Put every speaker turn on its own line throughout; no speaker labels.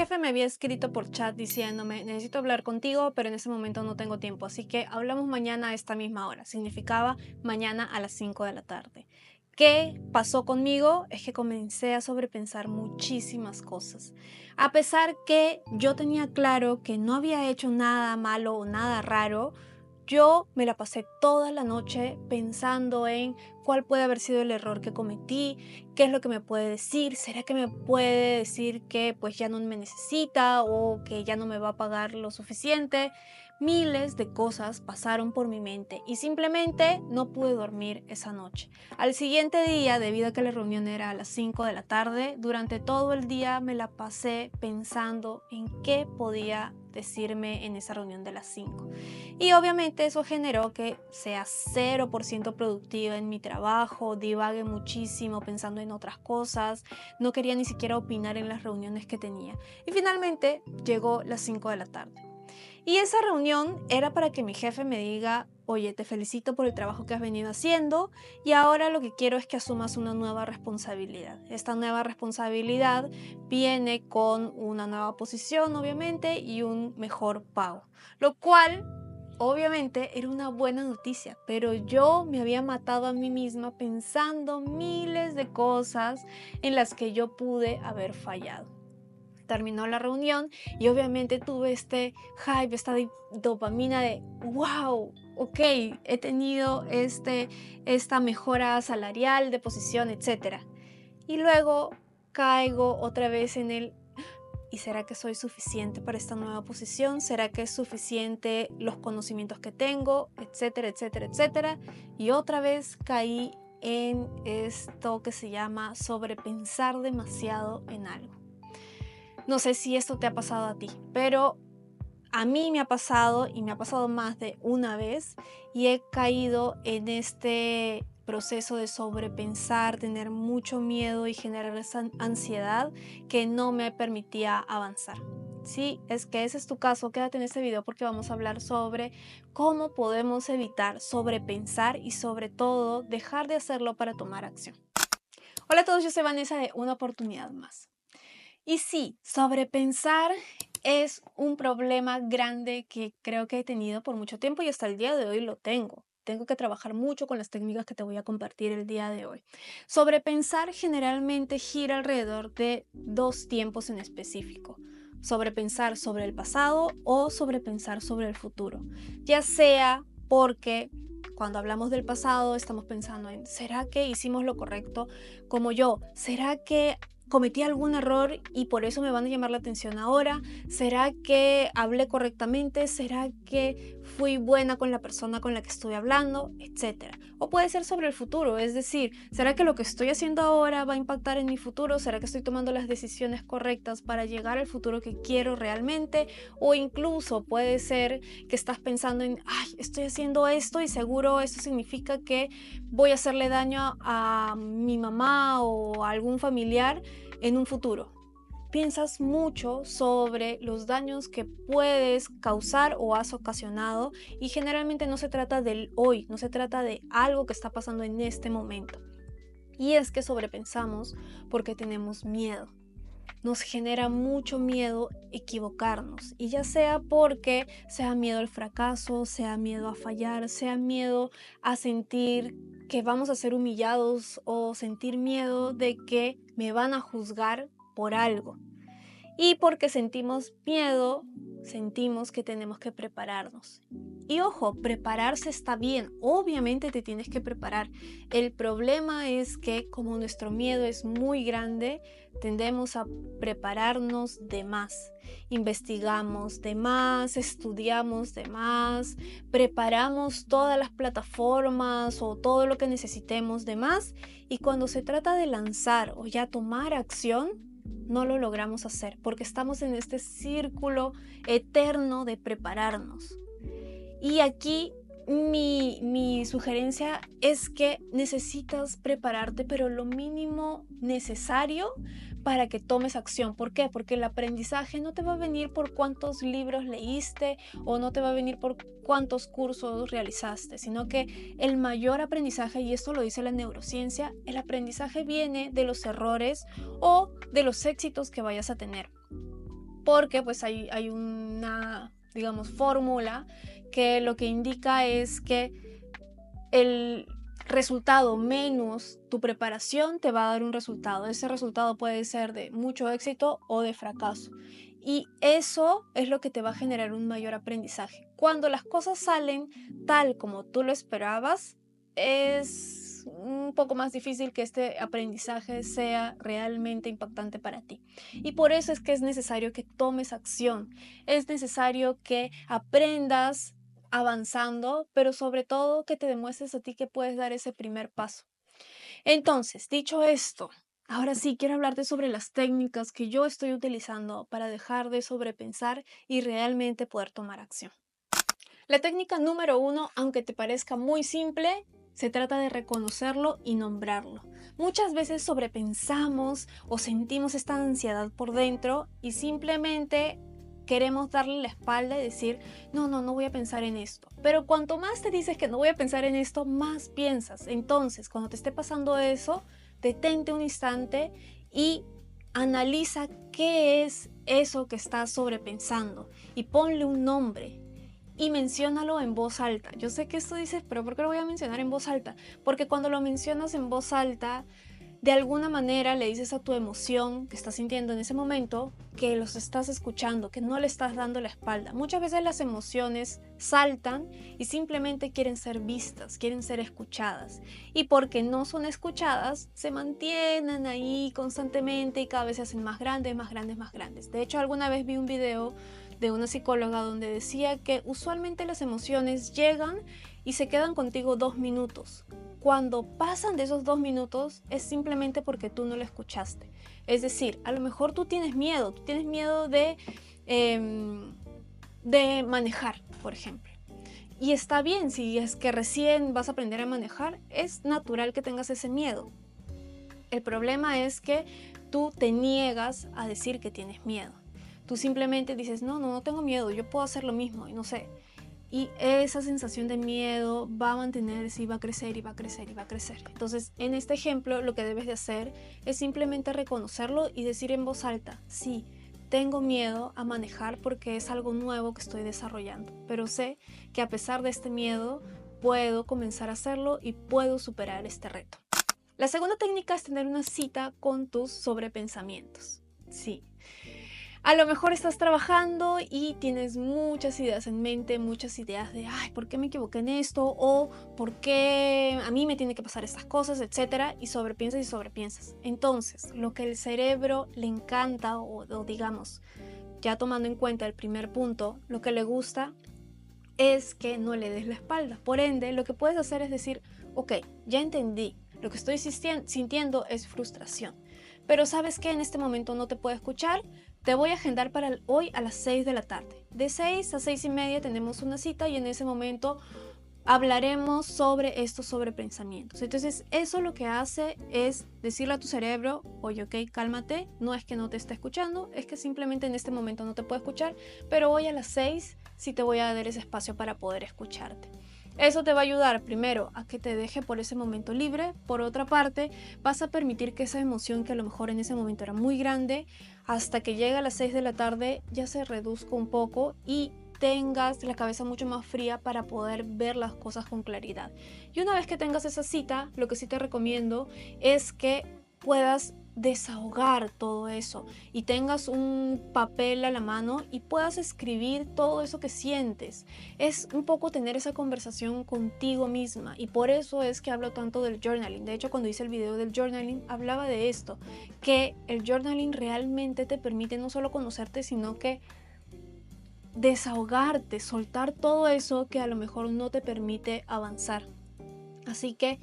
jefe me había escrito por chat diciéndome, necesito hablar contigo, pero en ese momento no tengo tiempo, así que hablamos mañana a esta misma hora. Significaba mañana a las 5 de la tarde. ¿Qué pasó conmigo? Es que comencé a sobrepensar muchísimas cosas. A pesar que yo tenía claro que no había hecho nada malo o nada raro, yo me la pasé toda la noche pensando en cuál puede haber sido el error que cometí, qué es lo que me puede decir, será que me puede decir que pues ya no me necesita o que ya no me va a pagar lo suficiente. Miles de cosas pasaron por mi mente y simplemente no pude dormir esa noche. Al siguiente día, debido a que la reunión era a las 5 de la tarde, durante todo el día me la pasé pensando en qué podía decirme en esa reunión de las 5. Y obviamente eso generó que sea 0% productiva en mi trabajo, divague muchísimo pensando en otras cosas, no quería ni siquiera opinar en las reuniones que tenía. Y finalmente llegó las 5 de la tarde. Y esa reunión era para que mi jefe me diga, oye, te felicito por el trabajo que has venido haciendo y ahora lo que quiero es que asumas una nueva responsabilidad. Esta nueva responsabilidad viene con una nueva posición, obviamente, y un mejor pago, lo cual obviamente era una buena noticia, pero yo me había matado a mí misma pensando miles de cosas en las que yo pude haber fallado. Terminó la reunión y obviamente tuve este hype, esta dopamina de wow, ok, he tenido esta mejora salarial, de posición, etc. Y luego caigo otra vez en el ¿y será que soy suficiente para esta nueva posición? ¿Será que es suficiente los conocimientos que tengo? Etcétera, etcétera, etcétera. Y otra vez caí en esto que se llama sobrepensar demasiado en algo. No sé si esto te ha pasado a ti, pero a mí me ha pasado y me ha pasado más de una vez y he caído en este proceso de sobrepensar, tener mucho miedo y generar esa ansiedad que no me permitía avanzar. Si es que ese es tu caso, quédate en este video porque vamos a hablar sobre cómo podemos evitar sobrepensar y sobre todo dejar de hacerlo para tomar acción. Hola a todos, yo soy Vanessa de Una Oportunidad Más. Y sí, sobrepensar es un problema grande que creo que he tenido por mucho tiempo y hasta el día de hoy lo tengo. Tengo que trabajar mucho con las técnicas que te voy a compartir el día de hoy. Sobrepensar generalmente gira alrededor de dos tiempos en específico. Sobrepensar sobre el pasado o sobrepensar sobre el futuro. Ya sea porque cuando hablamos del pasado estamos pensando en ¿será que hicimos lo correcto? Como yo, ¿será que cometí algún error y por eso me van a llamar la atención ahora? ¿Será que hablé correctamente? ¿Será que fui buena con la persona con la que estoy hablando? Etcétera. O puede ser sobre el futuro, es decir, ¿será que lo que estoy haciendo ahora va a impactar en mi futuro? ¿Será que estoy tomando las decisiones correctas para llegar al futuro que quiero realmente? O incluso puede ser que estás pensando en, ay, estoy haciendo esto y seguro esto significa que voy a hacerle daño a mi mamá o a algún familiar en un futuro. Piensas mucho sobre los daños que puedes causar o has ocasionado y generalmente no se trata del hoy, no se trata de algo que está pasando en este momento. Y es que sobrepensamos porque tenemos miedo. Nos genera mucho miedo equivocarnos y ya sea porque sea miedo al fracaso, sea miedo a fallar, sea miedo a sentir que vamos a ser humillados o sentir miedo de que me van a juzgar por algo. Y porque sentimos miedo, sentimos que tenemos que prepararnos. Y ojo, prepararse está bien, obviamente te tienes que preparar. El problema es que como nuestro miedo es muy grande, tendemos a prepararnos de más. Investigamos de más, estudiamos de más, preparamos todas las plataformas o todo lo que necesitemos de más. Y cuando se trata de lanzar o ya tomar acción, no lo logramos hacer porque estamos en este círculo eterno de prepararnos. Y aquí mi sugerencia es que necesitas prepararte, pero lo mínimo necesario para que tomes acción. ¿Por qué? Porque el aprendizaje no te va a venir por cuántos libros leíste o no te va a venir por cuántos cursos realizaste, sino que el mayor aprendizaje, y esto lo dice la neurociencia, el aprendizaje viene de los errores o de los éxitos que vayas a tener. porque pues hay una, digamos, fórmula que lo que indica es que el resultado menos tu preparación te va a dar un resultado. Ese resultado puede ser de mucho éxito o de fracaso. Y eso es lo que te va a generar un mayor aprendizaje. Cuando las cosas salen tal como tú lo esperabas, es un poco más difícil que este aprendizaje sea realmente impactante para ti. Y por eso es que es necesario que tomes acción. Es necesario que aprendas avanzando, pero sobre todo que te demuestres a ti que puedes dar ese primer paso. Entonces, dicho esto, ahora sí quiero hablarte sobre las técnicas que yo estoy utilizando para dejar de sobrepensar y realmente poder tomar acción. La técnica número 1, aunque te parezca muy simple, se trata de reconocerlo y nombrarlo. Muchas veces sobrepensamos o sentimos esta ansiedad por dentro y simplemente queremos darle la espalda y decir, no, no voy a pensar en esto. Pero cuanto más te dices que no voy a pensar en esto, más piensas. Entonces, cuando te esté pasando eso, detente un instante y analiza qué es eso que estás sobrepensando y ponle un nombre. Y menciónalo en voz alta. Yo sé que esto dices, pero ¿por qué lo voy a mencionar en voz alta? Porque cuando lo mencionas en voz alta, de alguna manera le dices a tu emoción que estás sintiendo en ese momento que los estás escuchando, que no le estás dando la espalda. Muchas veces las emociones saltan y simplemente quieren ser vistas, quieren ser escuchadas. Y porque no son escuchadas, se mantienen ahí constantemente y cada vez se hacen más grandes, más grandes, más grandes. De hecho, alguna vez vi un video de una psicóloga donde decía que usualmente las emociones llegan y se quedan contigo 2 minutos. Cuando pasan de esos 2 minutos es simplemente porque tú no lo escuchaste. Es decir, a lo mejor tú tienes miedo de manejar, por ejemplo. Y está bien, si es que recién vas a aprender a manejar, es natural que tengas ese miedo. El problema es que tú te niegas a decir que tienes miedo. Tú simplemente dices, no tengo miedo, yo puedo hacer lo mismo y no sé. Y esa sensación de miedo va a mantenerse y va a crecer y va a crecer y va a crecer. Entonces, en este ejemplo, lo que debes de hacer es simplemente reconocerlo y decir en voz alta, sí, tengo miedo a manejar porque es algo nuevo que estoy desarrollando, pero sé que a pesar de este miedo, puedo comenzar a hacerlo y puedo superar este reto. La segunda técnica es tener una cita con tus sobrepensamientos. Sí. A lo mejor estás trabajando y tienes muchas ideas en mente, muchas ideas de, ay, ¿por qué me equivoqué en esto? O ¿por qué a mí me tiene que pasar estas cosas? Etcétera. Y sobrepiensas y sobrepiensas. Entonces, lo que el cerebro le encanta, o digamos, ya tomando en cuenta el primer punto, lo que le gusta es que no le des la espalda. Por ende, lo que puedes hacer es decir, ok, ya entendí, lo que estoy sintiendo es frustración. Pero sabes que en este momento no te puedo escuchar, te voy a agendar para hoy a las 6 de la tarde. De 6 a 6 y media tenemos una cita y en ese momento hablaremos sobre estos sobrepensamientos. Entonces eso lo que hace es decirle a tu cerebro, oye, ok, cálmate, no es que no te esté escuchando, es que simplemente en este momento no te puedo escuchar, pero hoy a las 6 sí te voy a dar ese espacio para poder escucharte. Eso te va a ayudar primero a que te deje por ese momento libre. Por otra parte, vas a permitir que esa emoción que a lo mejor en ese momento era muy grande, hasta que llegue a las 6 de la tarde ya se reduzca un poco y tengas la cabeza mucho más fría para poder ver las cosas con claridad. Y una vez que tengas esa cita, lo que sí te recomiendo es que puedas desahogar todo eso y tengas un papel a la mano y puedas escribir todo eso que sientes. Es un poco tener esa conversación contigo misma y por eso es que hablo tanto del journaling. De hecho, cuando hice el video del journaling hablaba de esto, que el journaling realmente te permite no solo conocerte, sino que desahogarte, soltar todo eso que a lo mejor no te permite avanzar. Así que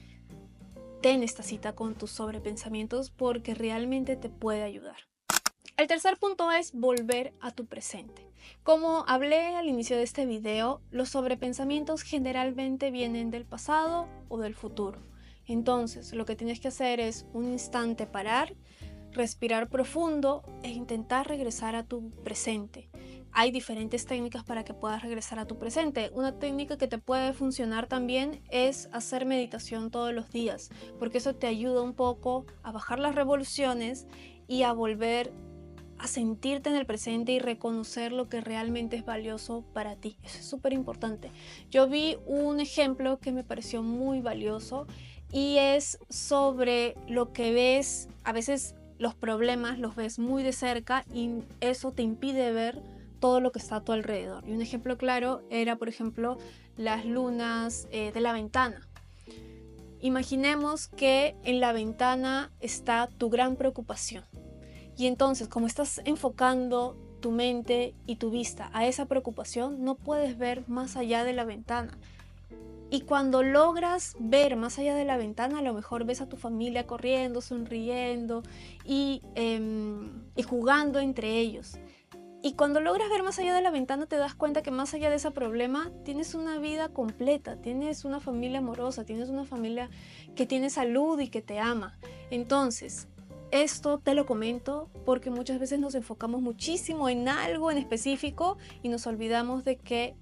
ten esta cita con tus sobrepensamientos porque realmente te puede ayudar. El tercer punto es volver a tu presente. Como hablé al inicio de este video, los sobrepensamientos generalmente vienen del pasado o del futuro. Entonces, lo que tienes que hacer es un instante parar, respirar profundo e intentar regresar a tu presente. Hay diferentes técnicas para que puedas regresar a tu presente. Una técnica que te puede funcionar también es hacer meditación todos los días, porque eso te ayuda un poco a bajar las revoluciones y a volver a sentirte en el presente y reconocer lo que realmente es valioso para ti. Eso es súper importante. Yo vi un ejemplo que me pareció muy valioso y es sobre lo que ves, a veces los problemas los ves muy de cerca y eso te impide ver todo lo que está a tu alrededor. Y un ejemplo claro era, por ejemplo, las lunas de la ventana. Imaginemos que en la ventana está tu gran preocupación. Y entonces, como estás enfocando tu mente y tu vista a esa preocupación, no puedes ver más allá de la ventana. Y cuando logras ver más allá de la ventana, a lo mejor ves a tu familia corriendo, sonriendo y jugando entre ellos. Y cuando logras ver más allá de la ventana, te das cuenta que más allá de ese problema, tienes una vida completa, tienes una familia amorosa, tienes una familia que tiene salud y que te ama. Entonces, esto te lo comento porque muchas veces nos enfocamos muchísimo en algo en específico y nos olvidamos de que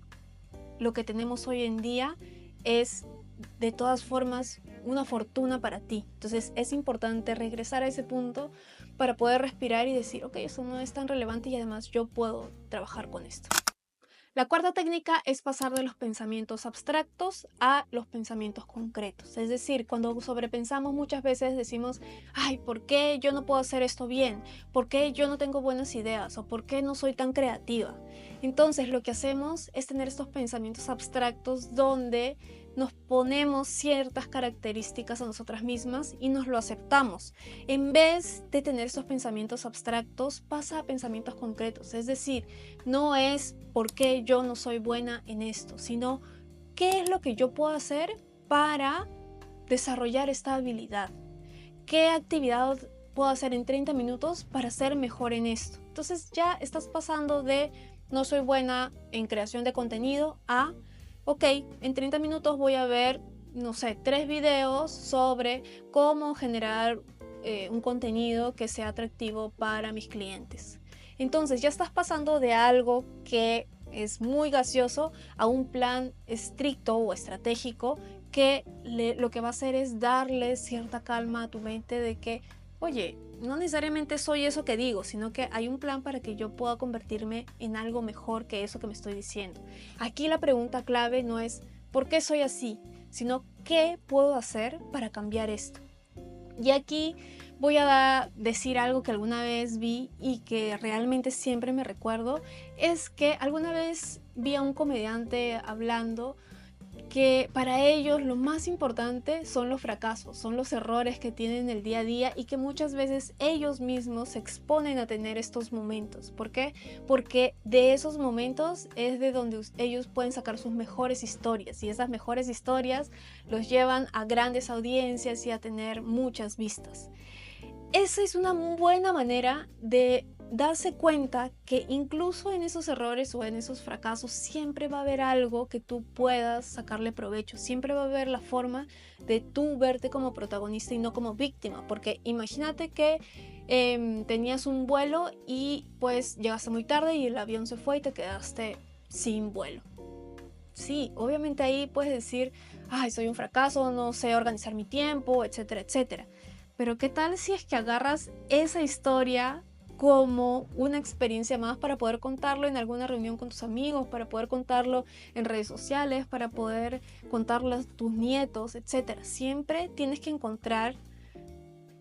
lo que tenemos hoy en día es de todas formas una fortuna para ti. Entonces es importante regresar a ese punto para poder respirar y decir, ok, eso no es tan relevante y además yo puedo trabajar con esto. La cuarta técnica es pasar de los pensamientos abstractos a los pensamientos concretos. Es decir, cuando sobrepensamos muchas veces decimos, ay, ¿por qué yo no puedo hacer esto bien? ¿Por qué yo no tengo buenas ideas? ¿O por qué no soy tan creativa? Entonces lo que hacemos es tener estos pensamientos abstractos donde nos ponemos ciertas características a nosotras mismas y nos lo aceptamos. En vez de tener esos pensamientos abstractos, pasa a pensamientos concretos. Es decir, no es por qué yo no soy buena en esto, sino qué es lo que yo puedo hacer para desarrollar esta habilidad. ¿Qué actividad puedo hacer en 30 minutos para ser mejor en esto? Entonces ya estás pasando de no soy buena en creación de contenido a ok, en 30 minutos voy a ver, no sé, 3 videos sobre cómo generar un contenido que sea atractivo para mis clientes. Entonces ya estás pasando de algo que es muy gaseoso a un plan estricto o estratégico que lo que va a hacer es darle cierta calma a tu mente de que, oye, no necesariamente soy eso que digo, sino que hay un plan para que yo pueda convertirme en algo mejor que eso que me estoy diciendo. Aquí la pregunta clave no es ¿por qué soy así?, sino ¿qué puedo hacer para cambiar esto? Y aquí voy a decir algo que alguna vez vi y que realmente siempre me recuerdo, es que alguna vez vi a un comediante hablando que para ellos lo más importante son los fracasos, son los errores que tienen el día a día y que muchas veces ellos mismos se exponen a tener estos momentos. ¿Por qué? Porque de esos momentos es de donde ellos pueden sacar sus mejores historias y esas mejores historias los llevan a grandes audiencias y a tener muchas vistas. Esa es una buena manera de darse cuenta que incluso en esos errores o en esos fracasos siempre va a haber algo que tú puedas sacarle provecho, siempre va a haber la forma de tú verte como protagonista y no como víctima, porque imagínate que tenías un vuelo y pues llegaste muy tarde y el avión se fue y te quedaste sin vuelo. Sí, obviamente ahí puedes decir, ay, soy un fracaso, no sé organizar mi tiempo, etcétera, etcétera. Pero ¿qué tal si es que agarras esa historia como una experiencia más para poder contarlo en alguna reunión con tus amigos, para poder contarlo en redes sociales, para poder contarlo a tus nietos, etcétera? Siempre tienes que encontrar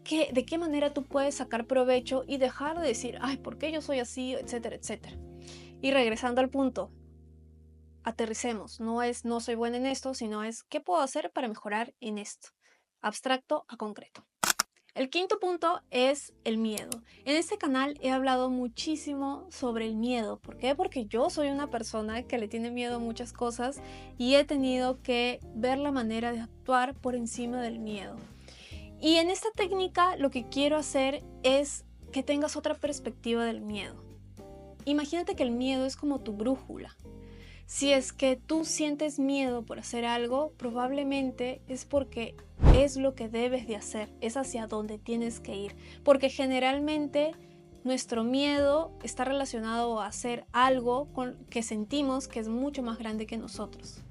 de qué manera tú puedes sacar provecho y dejar de decir, ay, ¿por qué yo soy así?, etcétera, etcétera. Y regresando al punto, aterricemos, no es no soy buena en esto, sino es qué puedo hacer para mejorar en esto, abstracto a concreto. El quinto punto es el miedo. En este canal he hablado muchísimo sobre el miedo. ¿Por qué? Porque yo soy una persona que le tiene miedo a muchas cosas y he tenido que ver la manera de actuar por encima del miedo. Y en esta técnica lo que quiero hacer es que tengas otra perspectiva del miedo. Imagínate que el miedo es como tu brújula. Si es que tú sientes miedo por hacer algo, probablemente es porque es lo que debes de hacer, es hacia donde tienes que ir. Porque generalmente nuestro miedo está relacionado a hacer algo que sentimos que es mucho más grande que nosotros.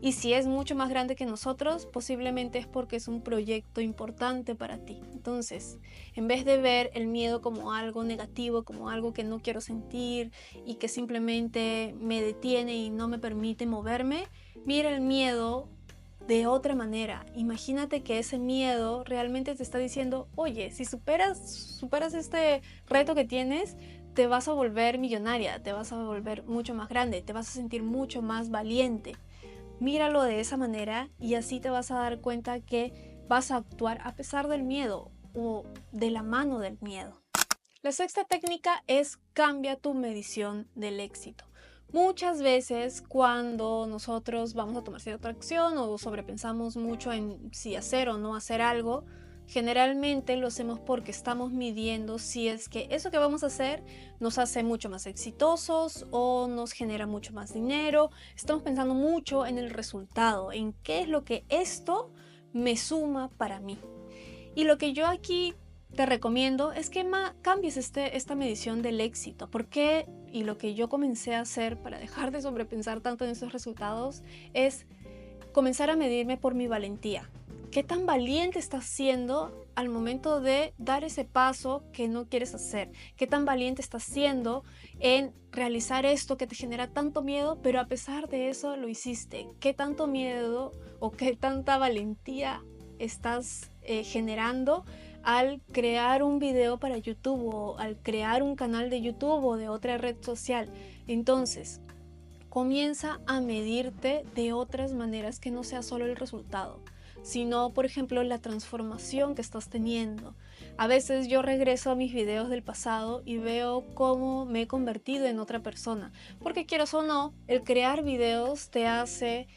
Y si es mucho más grande que nosotros, posiblemente es porque es un proyecto importante para ti. Entonces, en vez de ver el miedo como algo negativo, como algo que no quiero sentir y que simplemente me detiene y no me permite moverme, mira el miedo de otra manera. Imagínate que ese miedo realmente te está diciendo, oye, si superas este reto que tienes, te vas a volver millonaria, te vas a volver mucho más grande, te vas a sentir mucho más valiente. Míralo de esa manera y así te vas a dar cuenta que vas a actuar a pesar del miedo o de la mano del miedo. La sexta técnica es cambia tu medición del éxito. Muchas veces cuando nosotros vamos a tomar cierta acción o sobrepensamos mucho en si hacer o no hacer algo, generalmente lo hacemos porque estamos midiendo si es que eso que vamos a hacer nos hace mucho más exitosos o nos genera mucho más dinero. Estamos pensando mucho en el resultado, en qué es lo que esto me suma para mí. Y lo que yo aquí te recomiendo es que cambies esta medición del éxito. ¿Por qué? Y lo que yo comencé a hacer para dejar de sobrepensar tanto en esos resultados es comenzar a medirme por mi valentía. ¿Qué tan valiente estás siendo al momento de dar ese paso que no quieres hacer? ¿Qué tan valiente estás siendo en realizar esto que te genera tanto miedo, pero a pesar de eso lo hiciste? ¿Qué tanto miedo o qué tanta valentía estás generando al crear un video para YouTube o al crear un canal de YouTube o de otra red social? Entonces, comienza a medirte de otras maneras que no sea solo el resultado, sino, por ejemplo, la transformación que estás teniendo. A veces yo regreso a mis videos del pasado y veo cómo me he convertido en otra persona, porque quieras o no, el crear videos te hace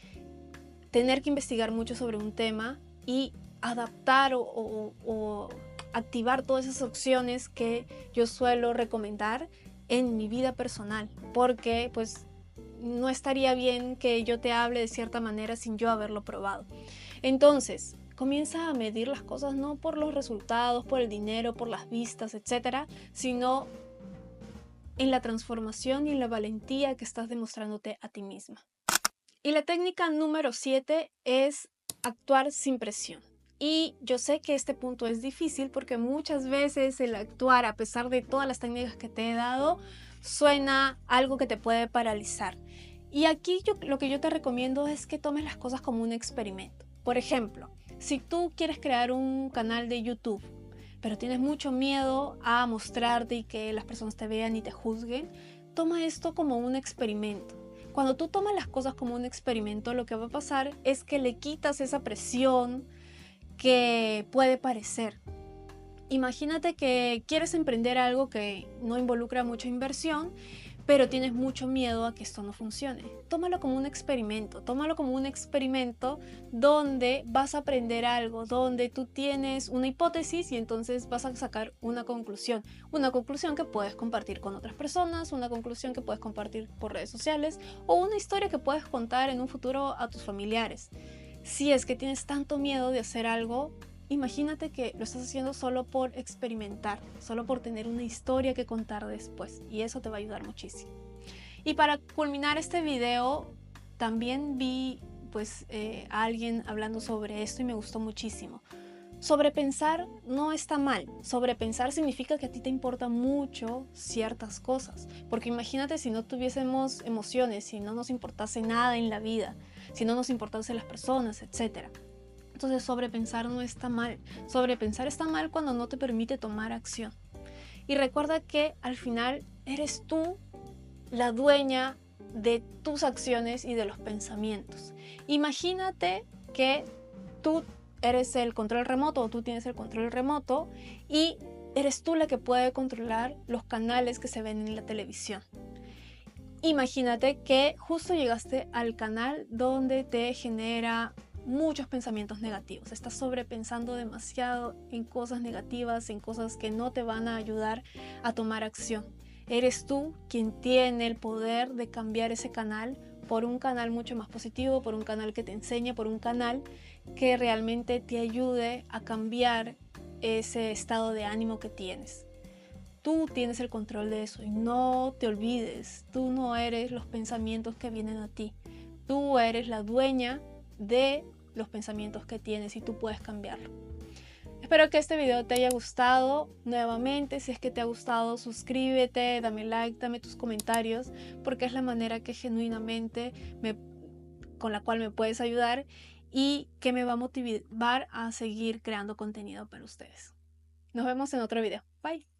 tener que investigar mucho sobre un tema y adaptar o activar todas esas opciones que yo suelo recomendar en mi vida personal, porque pues no estaría bien que yo te hable de cierta manera sin yo haberlo probado. Entonces, comienza a medir las cosas no por los resultados, por el dinero, por las vistas, etcétera, sino en la transformación y en la valentía que estás demostrándote a ti misma. Y la técnica número 7 es actuar sin presión. Y yo sé que este punto es difícil porque muchas veces el actuar, a pesar de todas las técnicas que te he dado, suena algo que te puede paralizar. Y aquí lo que yo te recomiendo es que tomes las cosas como un experimento. Por ejemplo, si tú quieres crear un canal de YouTube, pero tienes mucho miedo a mostrarte y que las personas te vean y te juzguen, toma esto como un experimento. Cuando tú tomas las cosas como un experimento, lo que va a pasar es que le quitas esa presión que puede parecer. Imagínate que quieres emprender algo que no involucra mucha inversión, pero tienes mucho miedo a que esto no funcione. Tómalo como un experimento, donde vas a aprender algo, donde tú tienes una hipótesis y entonces vas a sacar una conclusión que puedes compartir con otras personas, una conclusión que puedes compartir por redes sociales o una historia que puedes contar en un futuro a tus familiares. Si es que tienes tanto miedo de hacer algo, imagínate que lo estás haciendo solo por experimentar, solo por tener una historia que contar después, y eso te va a ayudar muchísimo. Y para culminar este video, también vi a alguien hablando sobre esto y me gustó muchísimo. Sobrepensar no está mal. Sobrepensar significa que a ti te importan mucho ciertas cosas. Porque imagínate si no tuviésemos emociones, si no nos importase nada en la vida, si no nos importasen las personas, etc. Entonces sobrepensar no está mal. Sobrepensar está mal cuando no te permite tomar acción. Y recuerda que al final eres tú la dueña de tus acciones y de los pensamientos. Imagínate que tú eres el control remoto o tú tienes el control remoto y eres tú la que puede controlar los canales que se ven en la televisión. Imagínate que justo llegaste al canal donde te genera muchos pensamientos negativos. Estás sobrepensando demasiado en cosas negativas, en cosas que no te van a ayudar a tomar acción. Eres tú quien tiene el poder de cambiar ese canal por un canal mucho más positivo, por un canal que te enseñe, por un canal que realmente te ayude a cambiar ese estado de ánimo que tienes. Tú tienes el control de eso y no te olvides, tú no eres los pensamientos que vienen a ti. Tú eres la dueña de los pensamientos que tienes y tú puedes cambiarlo. Espero que este video te haya gustado. Nuevamente, si es que te ha gustado, suscríbete, dame like, dame tus comentarios, porque es la manera que genuinamente con la cual me puedes ayudar y que me va a motivar a seguir creando contenido para ustedes. Nos vemos en otro video. Bye.